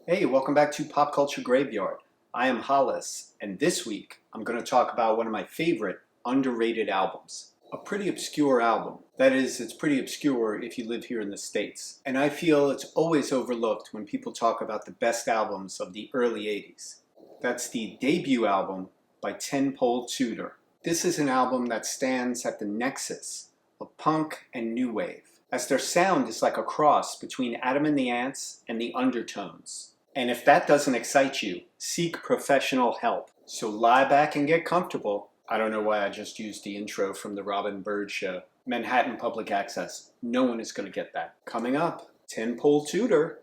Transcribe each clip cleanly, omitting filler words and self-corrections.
Hey, welcome back to Pop Culture Graveyard. I am Hollis, and this week I'm going to talk about one of my favorite underrated albums. A pretty obscure album. That is, it's pretty obscure if you live here in the States. And I feel it's always overlooked when people talk about the best albums of the early 80s. That's the debut album by Tenpole Tudor. This is an album that stands at the nexus of punk and new wave, as their sound is like a cross between Adam and the Ants and the Undertones. And if that doesn't excite you, seek professional help. So lie back and get comfortable. I don't know why I just used the intro from the Robin Bird show. Manhattan Public Access. No one is going to get that. Coming up, Tenpole Tudor.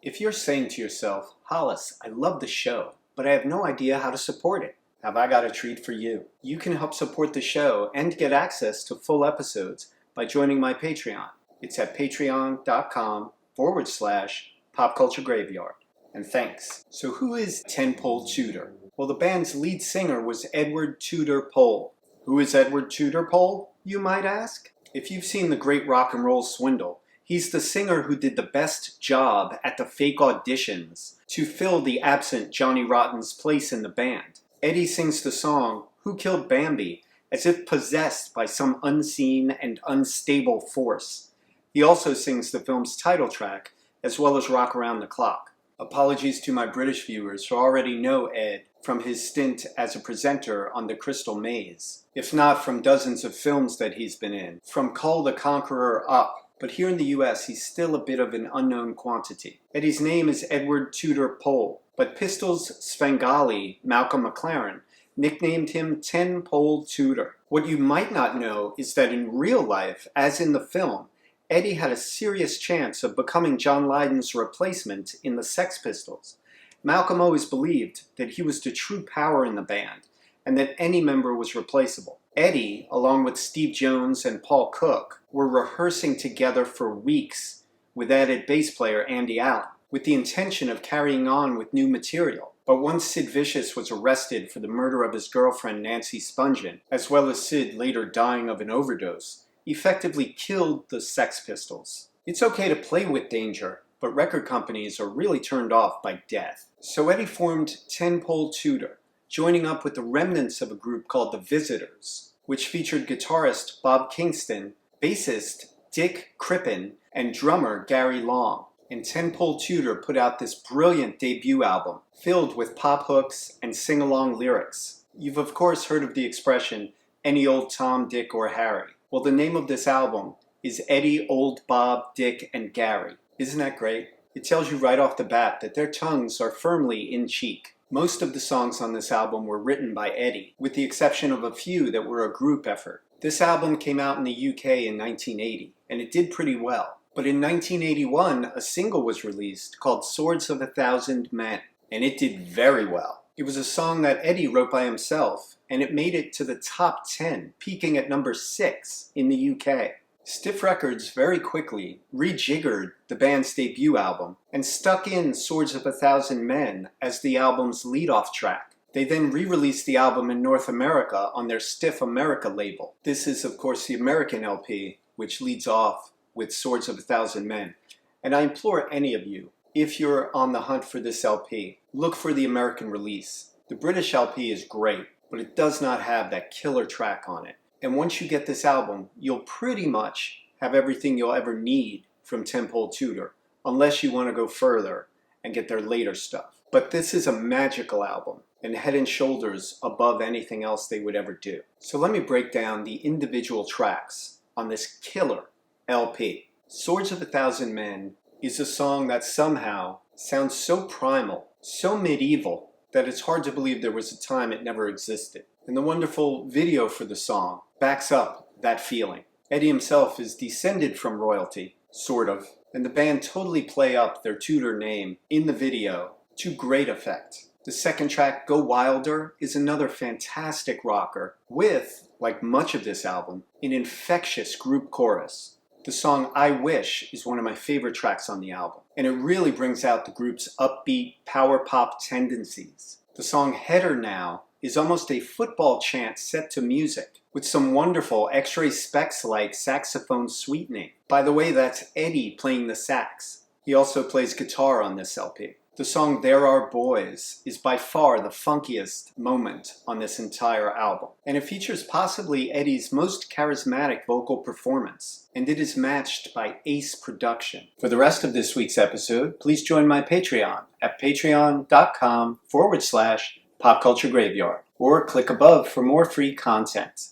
If you're saying to yourself, Hollis, I love the show, but I have no idea how to support it, have I got a treat for you. You can help support the show and get access to full episodes by joining my Patreon. It's at patreon.com/popculturegraveyard. And thanks. So who is Tenpole Tudor? Well, the band's lead singer was Edward Tudor-Pole. Who is Edward Tudor-Pole, you might ask? If you've seen The Great Rock and Roll Swindle, he's the singer who did the best job at the fake auditions to fill the absent Johnny Rotten's place in the band. Eddie sings the song, Who Killed Bambi, as if possessed by some unseen and unstable force. He also sings the film's title track, as well as Rock Around the Clock. Apologies to my British viewers who already know Ed from his stint as a presenter on The Crystal Maze, if not from dozens of films that he's been in, from Kull the Conqueror up. But here in the US, he's still a bit of an unknown quantity. Eddie's name is Edward Tudor-Pole, but Pistols Svengali, Malcolm McLaren, nicknamed him Tenpole Tudor. What you might not know is that in real life, as in the film, Eddie had a serious chance of becoming John Lydon's replacement in the Sex Pistols. Malcolm always believed that he was the true power in the band, and that any member was replaceable. Eddie, along with Steve Jones and Paul Cook, were rehearsing together for weeks with added bass player Andy Allen, with the intention of carrying on with new material. But once Sid Vicious was arrested for the murder of his girlfriend Nancy Spungen, as well as Sid later dying of an overdose, effectively killed the Sex Pistols. It's okay to play with danger, but record companies are really turned off by death. So Eddie formed Tenpole Tudor, joining up with the remnants of a group called The Visitors, which featured guitarist Bob Kingston, bassist Dick Crippen, and drummer Gary Long. And Tenpole Tudor put out this brilliant debut album, filled with pop hooks and sing-along lyrics. You've of course heard of the expression, any old Tom, Dick, or Harry. Well, the name of this album is Eddie, Old Bob, Dick, and Gary. Isn't that great? It tells you right off the bat that their tongues are firmly in cheek. Most of the songs on this album were written by Eddie, with the exception of a few that were a group effort. This album came out in the UK in 1980, and it did pretty well. But in 1981, a single was released called Swords of a Thousand Men, and it did very well. It was a song that Eddie wrote by himself, and it made it to the top 10, peaking at number 6 in the UK. Stiff Records very quickly rejiggered the band's debut album and stuck in Swords of a Thousand Men as the album's lead-off track. They then re-released the album in North America on their Stiff America label. This is, of course, the American LP, which leads off with Swords of a Thousand Men. And I implore any of you, if you're on the hunt for this LP, look for the American release. The British LP is great, but it does not have that killer track on it. And once you get this album, you'll pretty much have everything you'll ever need from Tenpole Tudor, unless you want to go further and get their later stuff. But this is a magical album, and head and shoulders above anything else they would ever do. So let me break down the individual tracks on this killer LP. Swords of a Thousand Men is a song that somehow sounds so primal, so medieval, that it's hard to believe there was a time it never existed. And the wonderful video for the song backs up that feeling. Eddie himself is descended from royalty, sort of, and the band totally play up their Tudor name in the video to great effect. The second track, Go Wilder, is another fantastic rocker with, like much of this album, an infectious group chorus. The song I Wish is one of my favorite tracks on the album, and it really brings out the group's upbeat power pop tendencies. The song Header Now is almost a football chant set to music, with some wonderful X-ray specs-like saxophone sweetening. By the way, that's Eddie playing the sax. He also plays guitar on this LP. The song There Are Boys is by far the funkiest moment on this entire album, and it features possibly Eddie's most charismatic vocal performance, and it is matched by ace production. For the rest of this week's episode, please join my Patreon at patreon.com/popculturegraveyard, or click above for more free content.